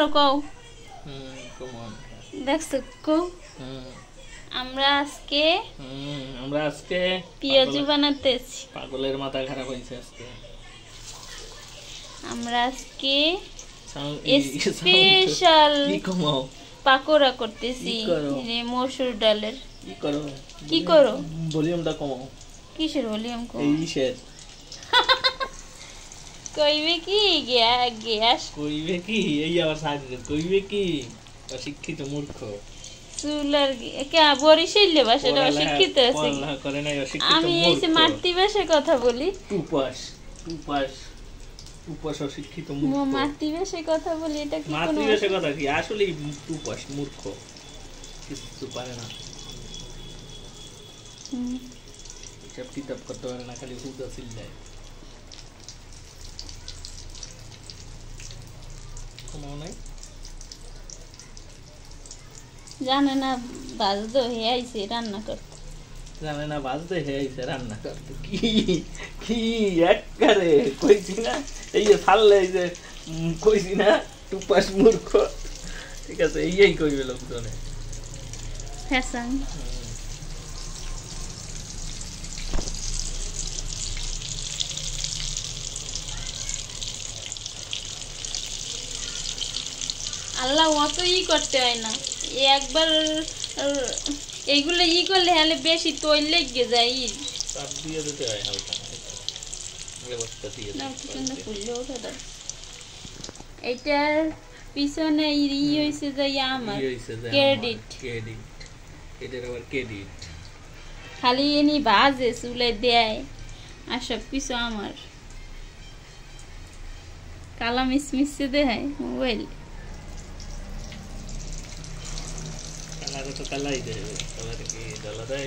আরো কও কমন দেখছো কও আমরা আজকে পেঁয়াজু বানাতেছি পাগলের মাথা খারাপ হয়েছে আজকে আমরা আজকে স্পেশাল পাকোড়া করতেছি মসুর ডালের কি করো ভলিউমটা কমাও কিসের ভলিউম কমাও এই ইসের কইবে কি গ্যাস কইবে কি এই আবার সাইডে কইবে কি অশিক্ষিত মূর্খ চুলার কে বরিশাইলে ভাষাটা অশিক্ষিত আছে করে নাই অশিক্ষিত আমি এসে মাতৃ ভাষায় কথা বলি টুপাস অশিক্ষিত মূর্খ মাতৃ ভাষায় কথা বলি এটা কি মাতৃ ভাষায় কথা কি আসলে টুপাস মূর্খ কিছু পারে না সব কিতাব করতে পারে না খালি হুদা চিল্লায় কমাও নাই জানে না বাজদো হে আইছে রান্না করতে জানে না বাজদো হে আইছে রান্না করতে কি একবারে কইছি না এই যে ছাড়লে এই যে কইছি না টুপাস মূর্খ ঠিক আছে এই কইবে লোকজনে ফ্যাশন আল্লাহ অত করতে হয় না একবার এইগুলো করলে হলে বেশি তৈল লেগে যায় চাপ দিয়ে দিতে হয় হালকা লেবসটা দিয়ে এটার পিছনে হইছে যে আমার ক্রেডিট এটার আবার ক্রেডিট খালি এনি বাজে চুলে দেয় আর সব কিছু আমার কালা মিসমিসে দেয় মোবাইল তো কালাই দেবে কালার কি জ্বালা দেয়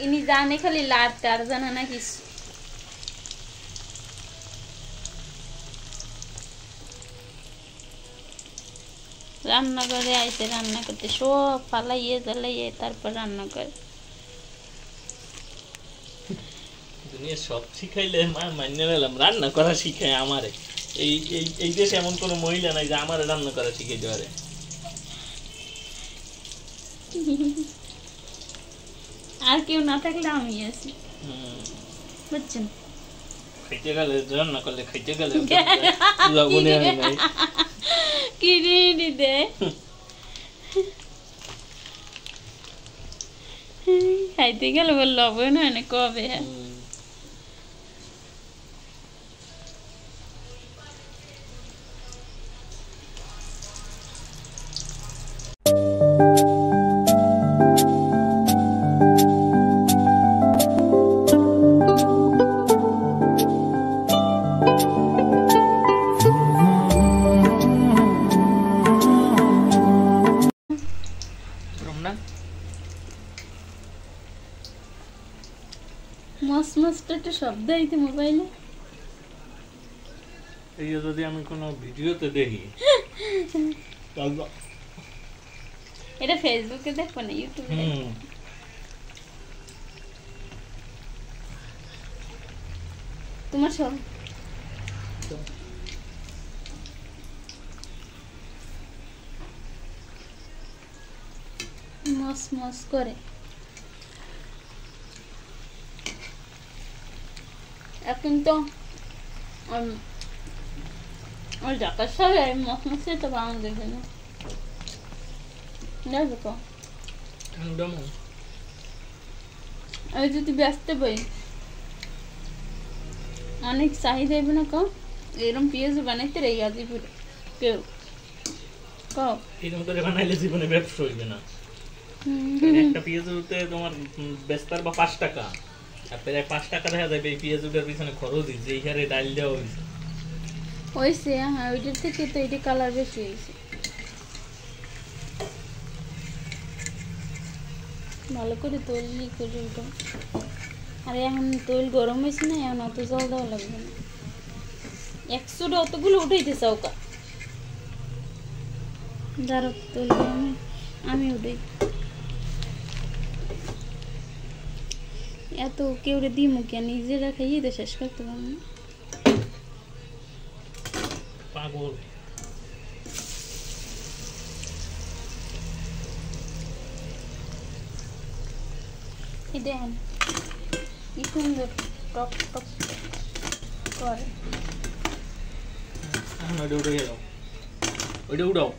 ইনি জানে খালি লাট টার জানে না কিছু রান্না করে আইতে রান্না করতে সব ফালাইয়ে জ্বালাইয়ে তারপর রান্না করে দুনিয়া সব শিখাইলে মান্য নিলাম রান্না করা শিখায় আমারে এই দেশে এমন কোনো মহিলা নাই যে আমার রান্না করা শিখে দেওয়ারে আর কেউ না থাকলে আমি আছি বুঝছেন খাইতে গেলে রান্না করলে খাইতে গেলে কিনে দে খাইতে গেলে বল লবণ হয় না কবে একটা শব্দ আইতে মোবাইলে এই যদি আমি কোনো ভিডিওতে দেখি এটা ফেসবুকে দেখবো না ইউটিউবে তোমার সব মস মস করে এখন তো ঢাকার শহরে মসমসে তো পাওয়া যাবে না যাবে তো আমি যদি ব্যস্ত বই অনেক চাহিদা হইবে না কম এরকম পেঁয়াজ বানাইতে রে গাজীপুরে কেউ এরকম করে বানাইলে জীবনে ব্যবসা হইবে না একটা পেঁয়াজ উঠতে তোমার বেচতার বা 5 টাকা আর প্রায় 5 টাকা দেখা যাবে এই পেঁয়াজ উঠার পিছনে খরচ দিচ্ছে এই হারে ডাল দেওয়া হয়েছে হ্যাঁ ওইটার থেকে তো এটা কালার বেশি হয়েছে ভালো করে তৈরি করে ওটা আর এখন তৈল গরম হয়েছে না এখন অত জল দেওয়া লাগবে না 100 অতগুলো উঠাইতে চাও কা দাঁড়ো তৈল আমি উঠাই এত কেউ দিমু কেন নিজেরা খাইয়ে তো শেষ করতে পারবো না পাগল এই দেখেন কি সুন্দর টক টক করে। এখন ওইটা উঠে গেল, ওইটা উঠাও।